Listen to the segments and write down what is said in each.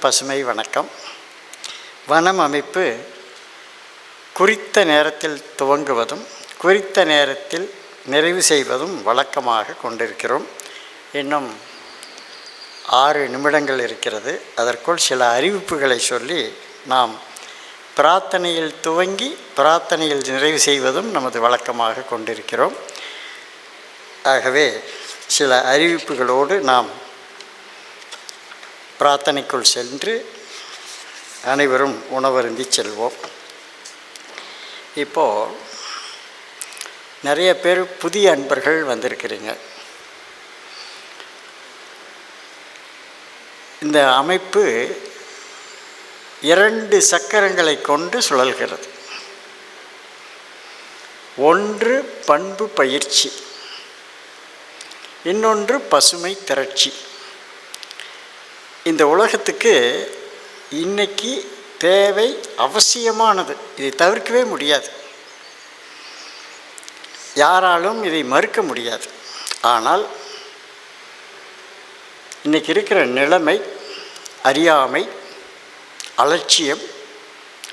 பசுமை வணக்கம். வனம் அமைப்பு குறித்த நேரத்தில் துவங்குவதும் குறித்த நேரத்தில் நிறைவு செய்வதும் வழக்கமாக கொண்டிருக்கிறோம். இன்னும் 6 நிமிடங்கள் இருக்கிறது. அதற்குள் சில அறிவிப்புகளை சொல்லி நாம் பிரார்த்தனையில் துவங்கி பிரார்த்தனையில் நிறைவு செய்வதும் நமது வழக்கமாக கொண்டிருக்கிறோம். ஆகவே சில அறிவிப்புகளோடு நாம் பிரார்த்தனைக்குள் சென்று அனைவரும் உணவருந்தி செல்வோம். இப்போது நிறைய பேர் புதிய அன்பர்கள் வந்திருக்கிறீங்க. இந்த அமைப்பு 2 சக்கரங்களை கொண்டு சுழல்கிறது. ஒன்று பண்பு பயிற்சி, இன்னொன்று பசுமை திரட்சி. இந்த உலகத்துக்கு இன்னைக்கு தேவை அவசியமானது. இதை தவிர்க்கவே முடியாது, யாராலும் இதை மறுக்க முடியாது. ஆனால் இன்றைக்கி இருக்கிற நிலைமை அறியாமை, அலட்சியம்,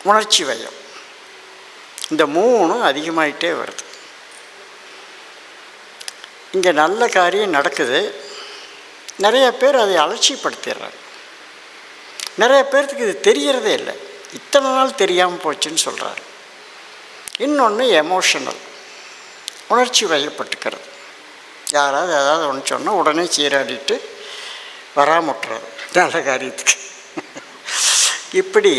உணர்ச்சி வயம், இந்த 3 அதிகமாயிட்டே வருது. இங்கே நல்ல காரியம் நடக்குது, நிறைய பேர் அதை அலட்சியப்படுத்திடுறாங்க. நிறைய பேர்த்துக்கு இது தெரியறதே இல்லை, இத்தனை நாள் தெரியாமல் போச்சுன்னு சொல்கிறாரு. இன்னொன்று எமோஷனல், உணர்ச்சி வயப்பட்டுக்கிறது. யாராவது ஏதாவது ஒன்று சொன்னால் உடனே சீராடிட்டு வராமுட்டுறது நல்ல காரியத்துக்கு. இப்படி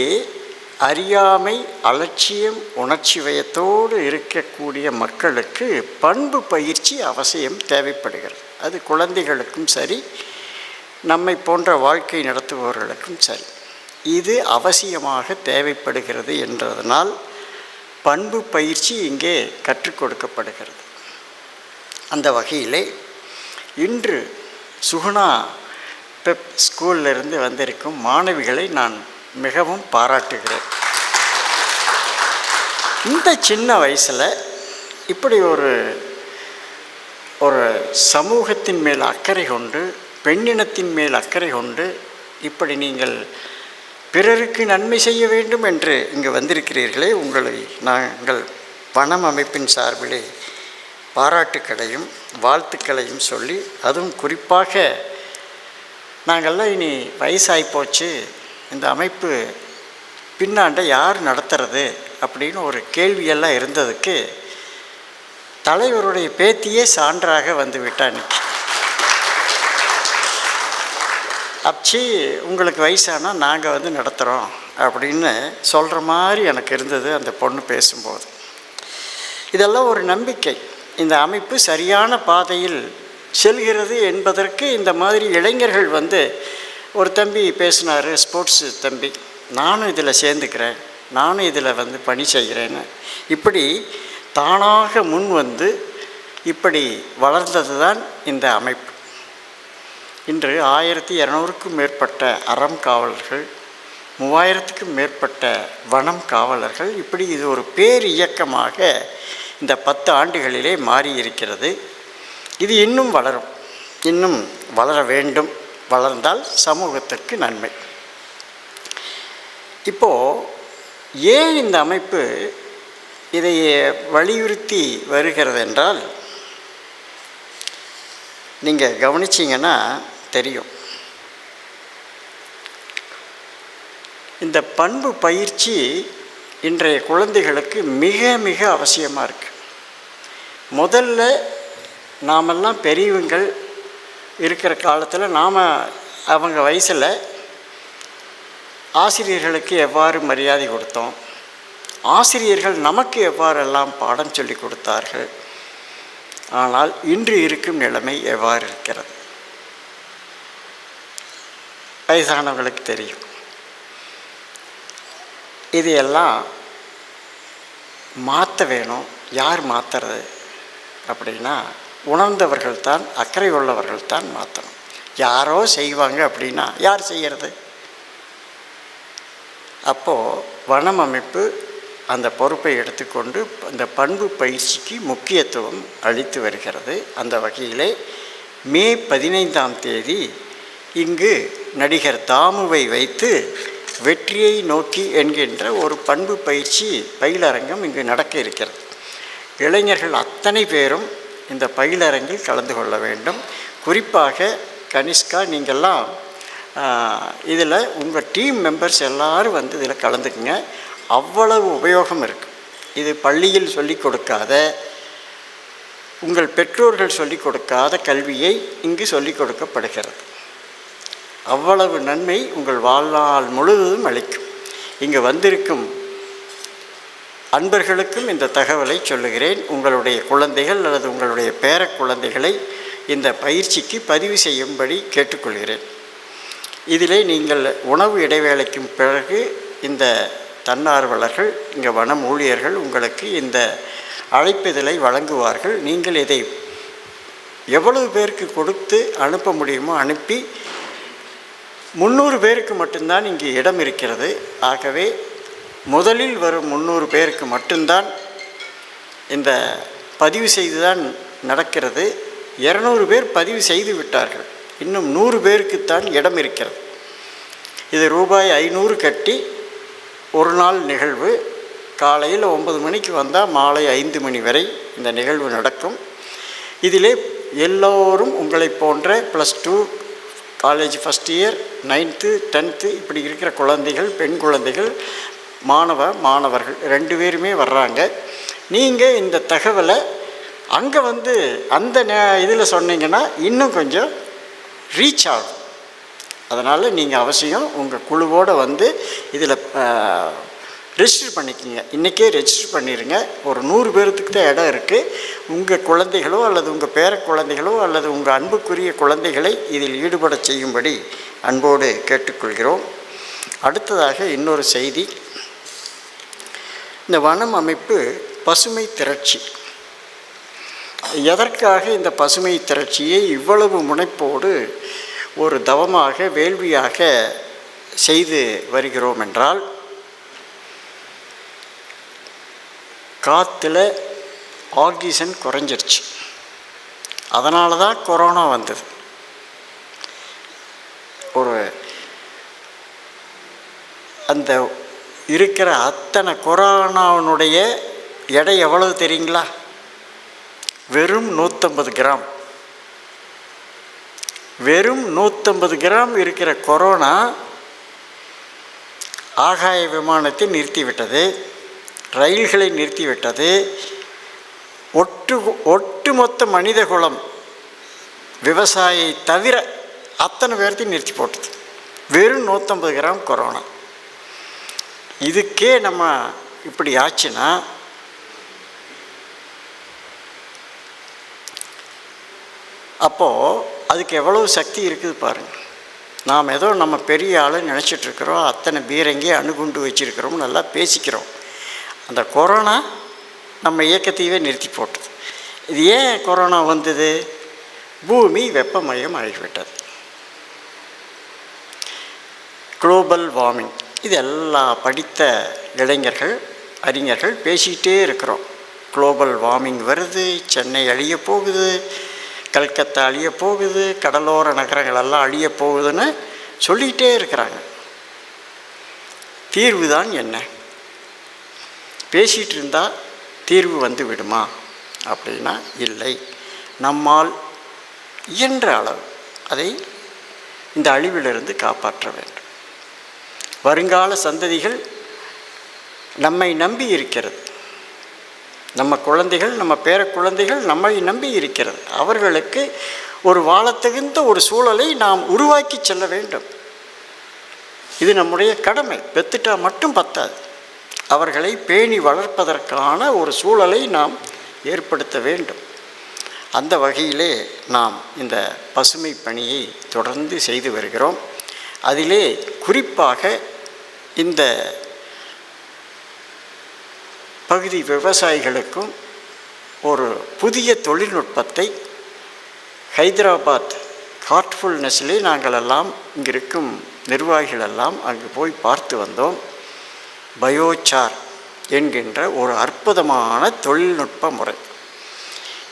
அறியாமை, அலட்சியம், உணர்ச்சி வயத்தோடு இருக்கக்கூடிய மக்களுக்கு பண்பு பயிற்சி அவசியம் தேவைப்படுகிறது. அது குழந்தைகளுக்கும் சரி, நம்மை போன்ற வாழ்க்கை நடத்துபவர்களுக்கும் சரி, இது அவசியமாக தேவைப்படுகிறது என்றதனால் பண்பு பயிற்சி இங்கே கற்றுக் கொடுக்கப்படுகிறது. அந்த வகையிலே இன்று சுகுணா பெப் ஸ்கூலிலிருந்து வந்திருக்கும் மாணவிகளை நான் மிகவும் பாராட்டுகிறேன். இந்த சின்ன வயசில் இப்படி ஒரு சமூகத்தின் மேல் அக்கறை கொண்டு, பெண்ணினத்தின் மேல் அக்கறை கொண்டு, இப்படி நீங்கள் பிறருக்கு நன்மை செய்ய வேண்டும் என்று இங்கு வந்திருக்கிறீர்களே, உங்களை நாங்கள் வனம் அமைப்பின் சார்பிலே பாராட்டுக்களையும் வாழ்த்துக்களையும் சொல்லி, அதுவும் குறிப்பாக நாங்கள்லாம் இனி வயசாகிப்போச்சு, இந்த அமைப்பு பின்னாண்ட யார் நடத்துறது அப்படின்னு ஒரு கேள்வியெல்லாம் இருந்ததுக்கு தலைவருடைய பேத்தியே சான்றாக வந்து விட்டான். அப்சி உங்களுக்கு வயசானால் நாங்கள் வந்து நடத்துகிறோம் அப்படின்னு சொல்கிற மாதிரி எனக்கு இருந்தது அந்த பொண்ணு பேசும்போது. இதெல்லாம் ஒரு நம்பிக்கை, இந்த அமைப்பு சரியான பாதையில் செல்கிறது என்பதற்கு இந்த மாதிரி இளைஞர்கள் வந்து, ஒரு தம்பி பேசினார், ஸ்போர்ட்ஸ் தம்பி, நானும் இதில் சேர்ந்துக்கிறேன், நானும் இதில் வந்து பணி செய்கிறேன்னு இப்படி தானாக முன் வந்து இப்படி வளர்ந்தது தான் இந்த அமைப்பு. இன்று 1200க்கும் மேற்பட்ட அறம் காவலர்கள், 3000க்கும் மேற்பட்ட வனம் காவலர்கள், இப்படி இது ஒரு பேர் இயக்கமாக இந்த 10 ஆண்டுகளிலே மாறி இருக்கிறது. இது இன்னும் வளரும், இன்னும் வளர வேண்டும். வளர்ந்தால் சமூகத்திற்கு நன்மை. இப்போது ஏன் இந்த அமைப்பு இதை வலியுறுத்தி வருகிறது என்றால், நீங்கள் கவனிச்சிங்கன்னா தெரியும், இந்த பண்பு பயிற்சி இன்றைய குழந்தைகளுக்கு மிக மிக அவசியமாக இருக்குது. முதல்ல நாமெல்லாம் பெரியவங்கள் இருக்கிற காலத்தில் அவங்க வயசில் ஆசிரியர்களுக்கு எவ்வாறு மரியாதை கொடுத்தோம், ஆசிரியர்கள் நமக்கு எவ்வாறெல்லாம் பாடம் சொல்லி கொடுத்தார்கள். ஆனால் இன்று இருக்கும் நிலைமை எவ்வாறு இருக்கிறது வயசானவர்களுக்கு தெரியும். இதையெல்லாம் மாற்ற வேணும். யார் மாற்றுறது அப்படின்னா, உணர்ந்தவர்கள் தான், அக்கறை உள்ளவர்கள் தான் மாற்றணும். யாரோ செய்வாங்க அப்படின்னா யார் செய்கிறது? அப்போது வனம் அமைப்பு அந்த பொறுப்பை எடுத்துக்கொண்டு அந்த பண்பு பயிற்சிக்கு முக்கியத்துவம் அளித்து வருகிறது. அந்த வகையிலே மே 15ஆம் தேதி இங்கு நடிகர் தாமுவை வைத்து வெற்றியை நோக்கி என்கின்ற ஒரு பண்பு பயிற்சி பயிலரங்கம் இங்கு நடக்க இருக்கிறது. இளைஞர்கள் அத்தனை பேரும் இந்த பயிலரங்கில் கலந்து கொள்ள வேண்டும். குறிப்பாக கனிஷ்கா, நீங்கள்லாம் இதில் உங்கள் டீம் மெம்பர்ஸ் எல்லோரும் வந்து இதில் கலந்துக்குங்க. அவ்வளவு உபயோகம் இருக்குது. இது பள்ளியில் சொல்லிக் கொடுக்காத, உங்கள் பெற்றோர்கள் சொல்லிக் கொடுக்காத கல்வியை இங்கு சொல்லிக் கொடுக்கப்படுகிறது. அவ்வளவு நன்மை உங்கள் வாழ்நாள் முழுவதும் அளிக்கும். இங்கு வந்திருக்கும் அன்பர்களுக்கும் இந்த தகவலை சொல்லுகிறேன். உங்களுடைய குழந்தைகள் அல்லது உங்களுடைய பேர குழந்தைகளை இந்த பயிற்சிக்கு பதிவு செய்யும்படி கேட்டுக்கொள்கிறேன். இதிலே நீங்கள் உணவு இடைவேளைக்கும் பிறகு இந்த தன்னார்வலர்கள், இங்கே வனம் ஊழியர்கள் உங்களுக்கு இந்த அழைப்பிதழை வழங்குவார்கள். நீங்கள் இதை எவ்வளவு பேருக்கு கொடுத்து அனுப்ப முடியுமோ அனுப்பி 300 பேருக்கு மட்டும்தான் இங்கே இடம் இருக்கிறது. ஆகவே முதலில் வரும் 300 பேருக்கு மட்டும்தான் இந்த பதிவு செய்து தான் நடக்கிறது. 200 பேர் பதிவு செய்து விட்டார்கள். இன்னும் 100 பேருக்குத்தான் இடம் இருக்கிறது. இது ரூபாய் 500 கட்டி ஒரு நாள் நிகழ்வு. காலையில் 9 மணிக்கு வந்தால் மாலை 5 மணி வரை இந்த நிகழ்வு நடக்கும். இதிலே எல்லோரும் உங்களை போன்ற +2 college first year, 9th 10th இப்படி இருக்கிற குழந்தைகள், பெண் குழந்தைகள், மாணவர்கள் 2 பேருமே வர்றாங்க. நீங்கள் இந்த தகவலை அங்கே வந்து அந்த இதில் சொன்னீங்கன்னா இன்னும் கொஞ்சம் ரீச் ஆகும். அதனால் நீங்கள் அவசியம் உங்கள் குழுவோடு வந்து இதில் ரெஜிஸ்டர் பண்ணிக்கிங்க. இன்றைக்கே ரெஜிஸ்டர் பண்ணிடுங்க. ஒரு 100 பேர்த்துக்கு தான் இடம் இருக்குது. உங்கள் குழந்தைகளோ அல்லது உங்கள் பேர குழந்தைகளோ அல்லது உங்கள் அன்புக்குரிய குழந்தைகளை இதில் ஈடுபட செய்யும்படி அன்போடு கேட்டுக்கொள்கிறோம். அடுத்ததாக இன்னொரு செய்தி. இந்த வனம் அமைப்பு பசுமை திரட்சி. எதற்காக இந்த பசுமை திரட்சியை இவ்வளவு முனைப்போடு ஒரு தவமாக, வேள்வியாக செய்து வருகிறோம் என்றால், காற்றுல ஆக்சிஜன் குறைஞ்சிருச்சு. அதனால தான் கொரோனா வந்தது. அந்த இருக்கிற அத்தனை கொரோனாவினுடைய எடை எவ்வளவு தெரியுங்களா? வெறும் 150 கிராம். வெறும் 150 கிராம் இருக்கிற கொரோனா ஆகாய விமானத்தை நிறுத்திவிட்டது, ரயில்களை நிறுத்திவிட்டது, ஒட்டுமொத்த மனித குலம், விவசாயியை தவிர அத்தனை பேர்த்தையும் நிறுத்தி போட்டது. வெறும் 150 கிராம் கொரோனா. இதுக்கே நம்ம இப்படி ஆச்சுன்னா அப்போது அதுக்கு எவ்வளவு சக்தி இருக்குது பாருங்கள். நாம் ஏதோ நம்ம பெரிய ஆளு நினச்சிட்ருக்கிறோம், அத்தனை பீரங்கி அணுகுண்டு வச்சுருக்கிறோம், நல்லா பேசிக்கிறோம். அந்த கொரோனா நம்ம இயக்கத்தையே நிறுத்தி போட்டது. இது ஏன் கொரோனா வந்தது? பூமி வெப்பமயம் ஆகிவிட்டது. Global warming. இது எல்லா படித்த இளைஞர்கள், அறிஞர்கள் பேசிக்கிட்டே இருக்கிறோம். குளோபல் வார்மிங் வருது, சென்னை அழிய போகுது, கல்கத்தா அழிய போகுது, கடலோர நகரங்களெல்லாம் அழிய போகுதுன்னு சொல்லிக்கிட்டே இருக்கிறாங்க. தீர்வு தான் என்ன? பேசிகிட்டு இருந்தால் தீர்வு வந்து விடுமா அப்படின்னா இல்லை. நம்மால் இயன்ற அளவு அதை இந்த அழிவிலிருந்து காப்பாற்ற வேண்டும். வருங்கால சந்ததிகள் நம்மை நம்பி இருக்கிறது. நம்ம குழந்தைகள், நம்ம பேர குழந்தைகள் நம்மை நம்பி இருக்கிறது. அவர்களுக்கு ஒரு வாழத்தகுந்த ஒரு சூழலை நாம் உருவாக்கி செல்ல வேண்டும். இது நம்முடைய கடமை. பெத்துட்டா மட்டும் பத்தாது. அவர்களை பேணி வளர்ப்பதற்கான ஒரு சூழலை நாம் ஏற்படுத்த வேண்டும். அந்த வகையிலே நாம் இந்த பசுமை பணியை தொடர்ந்து செய்து வருகிறோம். அதிலே குறிப்பாக இந்த பகுதி விவசாயிகளுக்கும் ஒரு புதிய தொழில்நுட்பத்தை ஹைதராபாத் ஹார்ட்ஃபுல்னஸ்லே நாங்கள் எல்லாம் இங்கிருக்கும் நிர்வாகிகளெல்லாம் அங்கு போய் பார்த்து வந்தோம். பயோசார் என்கின்ற ஒரு அற்புதமான தொழில்நுட்ப முறை.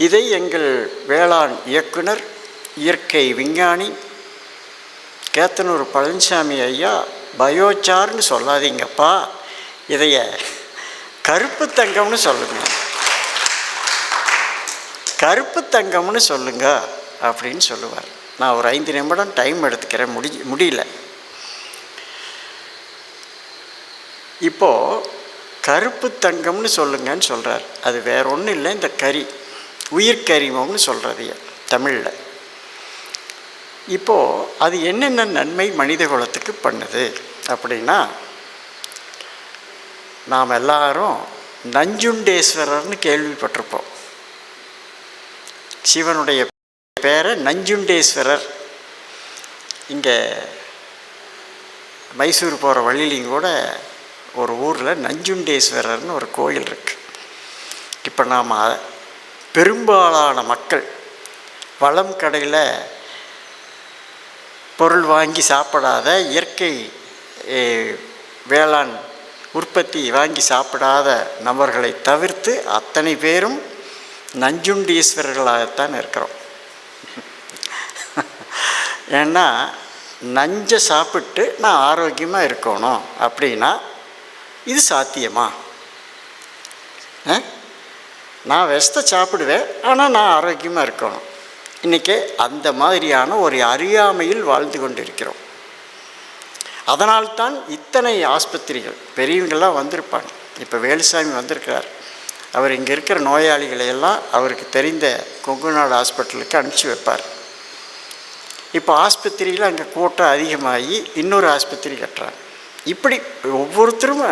இதை எங்கள் வேளாண் இயக்குனர், இயற்கை விஞ்ஞானி, கேத்தனூர் பழனிசாமி ஐயா பயோச்சார்னு சொல்லாதீங்கப்பா, இதைய கருப்பு தங்கம்னு சொல்லுங்க, கருப்பு தங்கம்னு சொல்லுங்க அப்படின்னு சொல்லுவார். நான் ஒரு 5 நிமிடம் டைம் எடுத்துக்கிறேன், முடியல. இப்போது கருப்பு தங்கம்னு சொல்லுங்கன்னு சொல்கிறார். அது வேற ஒன்றும் இல்லை, இந்த கரி உயிர்கரிமம்னு சொல்கிறது தமிழில். இப்போது அது என்னென்ன நன்மை மனித குலத்துக்கு பண்ணுது அப்படின்னா, நாம் எல்லாரும் நஞ்சுண்டேஸ்வரர்னு கேள்விப்பட்டிருப்போம். சிவனுடைய பேரை நஞ்சுண்டேஸ்வரர். இங்கே மைசூர் போகிற வழியிலையும் கூட ஒரு ஊரில் நஞ்சுண்டேஸ்வரர்னு ஒரு கோயில் இருக்குது. இப்போ நாம் பெரும்பாலான மக்கள் வளம் கடையில் பொருள் வாங்கி சாப்பிடாத, இயற்கை வேளாண் உற்பத்தி வாங்கி சாப்பிடாத நபர்களை தவிர்த்து அத்தனை பேரும் நஞ்சுண்டீஸ்வரர்களாகத்தான் இருக்கிறோம். ஏன்னா நஞ்சை சாப்பிட்டு நான் ஆரோக்கியமாக இருக்கணும் அப்படின்னா இது சாத்தியமா? நான் விஷத்தை சாப்பிடுவேன், ஆனால் நான் ஆரோக்கியமாக இருக்கணும். இன்றைக்கி அந்த மாதிரியான ஒரு அறியாமையில் வாழ்ந்து கொண்டு இருக்கிறோம். அதனால்தான் இத்தனை ஆஸ்பத்திரிகள் பெரியவங்கள்லாம் வந்திருப்பாங்க. இப்போ வேலுசாமி வந்திருக்கிறார். அவர் இங்கே இருக்கிற நோயாளிகளை எல்லாம் அவருக்கு தெரிந்த கொங்குநாடு ஹாஸ்பிட்டலுக்கு அனுப்பிச்சி வைப்பார். இப்போ ஆஸ்பத்திரியில் அங்கே கூட்டம் அதிகமாகி இன்னொரு ஆஸ்பத்திரி கட்டுறாங்க. இப்படி ஒவ்வொருத்தரும்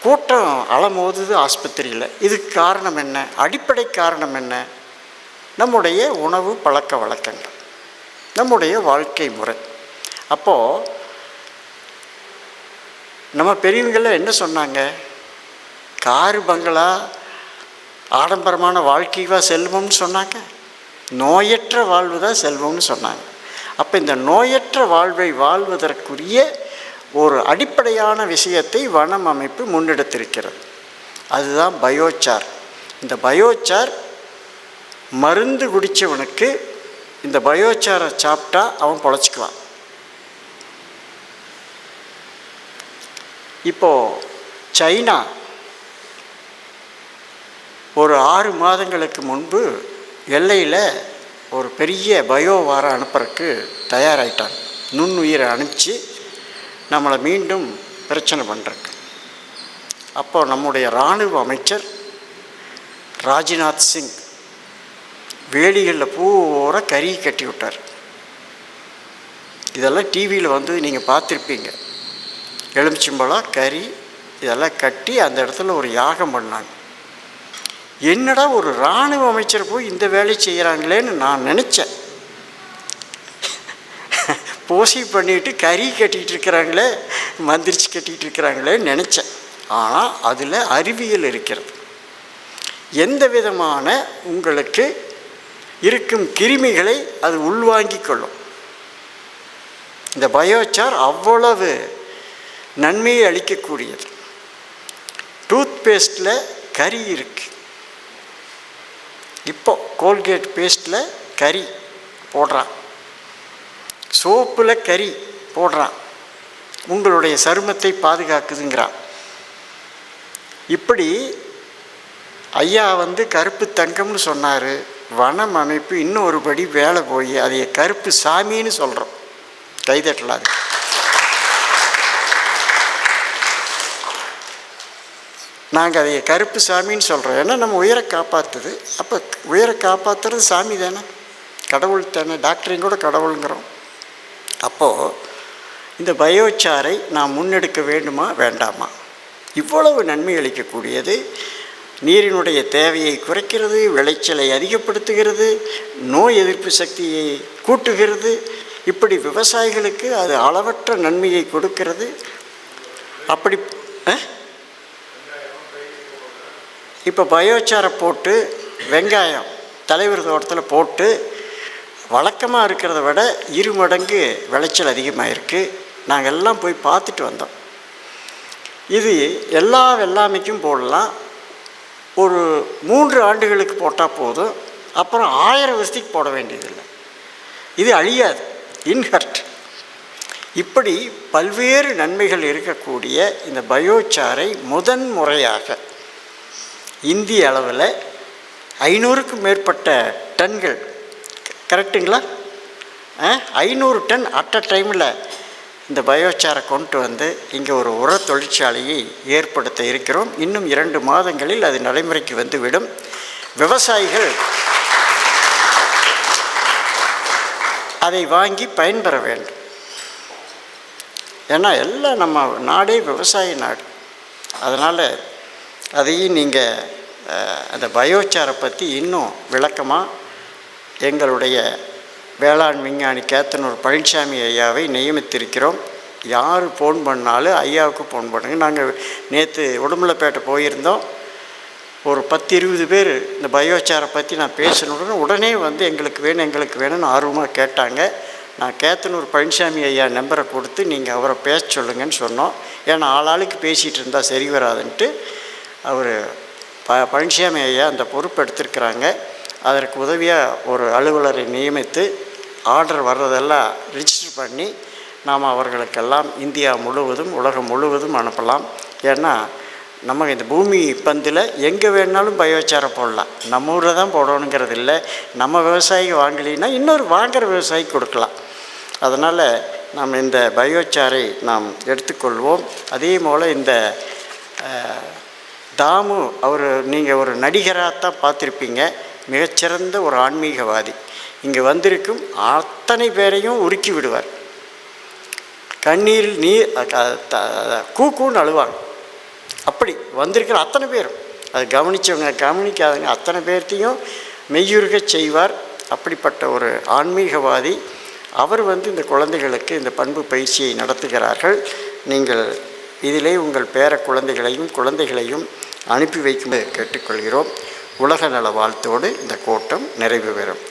கூட்டம் அலமோதுது ஆஸ்பத்திரியில். இதுக்கு காரணம் என்ன? அடிப்படை காரணம் என்ன? நம்முடைய உணவு பழக்க வழக்கங்கள், நம்முடைய வாழ்க்கை முறை. அப்போது நம்ம பெரியவங்கள என்ன சொன்னாங்க? காரு பங்களா ஆடம்பரமான வாழ்க்கைவா செல்வம்னு சொன்னாங்க? நோயற்ற வாழ்வு தான் செல்வம்னு சொன்னாங்க. அப்போ இந்த நோயற்ற வாழ்வை வாழ்வதற்குரிய ஒரு அடிப்படையான விஷயத்தை வனம் அமைப்பு முன்னெடுத்திருக்கிறது. அதுதான் பயோச்சார். இந்த பயோச்சார் மருந்து குடித்தவனுக்கு இந்த பயோச்சாரை சாப்பிட்டா அவன் பொழைச்சிக்குவான். இப்போது சைனா ஒரு 6 மாதங்களுக்கு முன்பு எல்லையில் ஒரு பெரிய பயோவாரை அனுப்புறதுக்கு தயாராகிட்டாங்க. நுண்ணுயிரை அனுப்பிச்சு நம்மளை மீண்டும் பிரச்சனை பண்ணுறக்கு. அப்போ நம்முடைய இராணுவ அமைச்சர் ராஜ்நாத் சிங் வேலிகளில் பூரா கறி கட்டி விட்டார். இதெல்லாம் டிவியில் வந்து நீங்கள் பார்த்துருப்பீங்க. எலுமிச்சம்பழம் கறி இதெல்லாம் கட்டி அந்த இடத்துல ஒரு யாகம் பண்ணாங்க. என்னடா ஒரு இராணுவ அமைச்சர் போய் இந்த வேலை செய்கிறாங்களேன்னு நான் நினச்சேன். போசி பண்ணிட்டு கறி கட்டிகிட்டு இருக்கிறாங்களே, மந்திரிச்சு கட்டிகிட்டு இருக்கிறாங்களேன்னு நினச்சேன். ஆனால் அதில் அறிவியல் இருக்கிறது. எந்த விதமான உங்களுக்கு இருக்கும் கிருமிகளை அது உள்வாங்கிக் கொள்ளும். இந்த பயோச்சார் அவ்வளவு நன்மையை அளிக்கக்கூடியது. டூத் பேஸ்ட்டில் கறி இருக்குது. இப்போ கோல்கேட் பேஸ்ட்டில் கறி போடுறான், சோப்பில் கறி போடுறான், உங்களுடைய சருமத்தை பாதுகாக்குதுங்கிறான். இப்படி ஐயா வந்து கருப்பு தங்கம்னு சொன்னார். வனம் அமைப்பு இன்னும் ஒருபடி வேலை போய் அதைய கருப்பு சாமின்னு சொல்கிறோம். கைதட்டலாது. நாங்கள் அதைய கருப்பு சாமின்னு சொல்கிறோம். ஏன்னா நம்ம உயிரை காப்பாற்றுது. அப்போ உயிரை காப்பாற்றுறது சாமி தானே, கடவுள் தானே. டாக்டரையும் கூட கடவுளுங்கிறோம். அப்போது இந்த பயோச்சாரை நாம் முன்னெடுக்க வேண்டுமா வேண்டாமா? இவ்வளவு நன்மை அளிக்கக்கூடியது. நீரினுடைய தேவையை குறைக்கிறது, விளைச்சலை அதிகப்படுத்துகிறது, நோய் எதிர்ப்பு சக்தியை கூட்டுகிறது. இப்படி விவசாயிகளுக்கு அது அளவற்ற நன்மையை கொடுக்கிறது. அப்படி இப்போ பயோச்சாரை போட்டு வெங்காயம் தலைவர் தோட்டத்தில் போட்டு வழக்கமாக இருக்கிறத விட 2 மடங்கு விளைச்சல் அதிகமாக இருக்குது. நாங்கள் எல்லாம் போய் பார்த்துட்டு வந்தோம். இது எல்லா வெள்ளாமைக்கும் போடலாம். ஒரு 3 ஆண்டுகளுக்கு போட்டால் போதும். அப்புறம் 1000 வருஷத்துக்கு போட வேண்டியதில்லை. இது அழியாது, இன்ஹர்ட். இப்படி பல்வேறு நன்மைகள் இருக்கக்கூடிய இந்த பயோசாரை முதன் முறையாக இந்திய அளவில் 500க்கும் மேற்பட்ட டன்கள், கரெக்டுங்களா? 500 டன் அட் அ டைமில் இந்த பயோசாரை கொண்டு வந்து இங்கே ஒரு உர தொழிற்சாலையை ஏற்படுத்த இருக்கிறோம். இன்னும் 2 மாதங்களில் அது நடைமுறைக்கு வந்துவிடும். விவசாயிகள் அதை வாங்கி பயன்பெற வேண்டும். ஏன்னா எல்லாம் நம்ம நாடே விவசாய நாடு. அதனால் அதையும் நீங்கள் அந்த பயோசாரை பற்றி இன்னும் விளக்கமாக எங்களுடைய வேளாண் விஞ்ஞானி கேத்தனூர் பழனிசாமி ஐயாவை நியமித்திருக்கிறோம். யார் ஃபோன் பண்ணாலும் ஐயாவுக்கு ஃபோன் பண்ணுங்க. நாங்கள் நேற்று உடுமலைப்பேட்டை போயிருந்தோம். ஒரு 10-20 பேர் இந்த பயோசாரை பற்றி நான் பேசணுன்னு உடனே வந்து எங்களுக்கு வேணும்னு ஆர்வமாக கேட்டாங்க. நான் கேத்தனூர் பழனிசாமி ஐயா நம்பரை கொடுத்து நீங்கள் அவரை பேச சொல்லுங்கன்னு சொன்னோம். ஏன்னா ஆளாளுக்கு பேசிகிட்டு இருந்தால் சரி வராதுன்ட்டு அவர் பழனிசாமி ஐயா அந்த பொறுப்பு எடுத்திருக்கிறாங்க. அதற்கு உதவியாக ஒரு அலுவலரை நியமித்து ஆர்டர் வர்றதெல்லாம் ரிஜிஸ்டர் பண்ணி நாம் அவர்களுக்கெல்லாம் இந்தியா முழுவதும் உலகம் முழுவதும் அனுப்பலாம். ஏன்னா நம்ம இந்த பூமி பந்தில் எங்கே வேணாலும் பயோசாரை போடலாம். நம்ம ஊரில் தான் போடணுங்கிறது இல்லை. நம்ம விவசாயிக்கு வாங்கலின்னா இன்னொரு வாங்குகிற விவசாயிக்கு கொடுக்கலாம். அதனால் நாம் இந்த பயோசாரை நாம் எடுத்துக்கொள்வோம். அதே போல் இந்த தாமு அவர் நீங்கள் ஒரு நடிகராகத்தான் பார்த்துருப்பீங்க. மிகச்சிறந்த ஒரு ஆன்மீகவாதி. இங்கே வந்திருக்கும் அத்தனை பேரையும் உருக்கி விடுவார். கண்ணீரில் கூக்குன்னு அழுவாங்க. அப்படி வந்திருக்கிற அத்தனை பேரும், அது கவனித்தவங்க கவனிக்காதவங்க அத்தனை பேர்த்தையும் மெய்யுருக செய்வார். அப்படிப்பட்ட ஒரு ஆன்மீகவாதி அவர் இந்த குழந்தைகளுக்கு இந்த பண்பு பயிற்சியை நடத்துகிறார்கள். நீங்கள் இதிலே உங்கள் பேர குழந்தைகளையும் அனுப்பி வைக்கும்படி கேட்டுக்கொள்கிறோம். உலக நல வாழ்த்தோடு இந்த கூட்டம் நிறைவு பெறும்.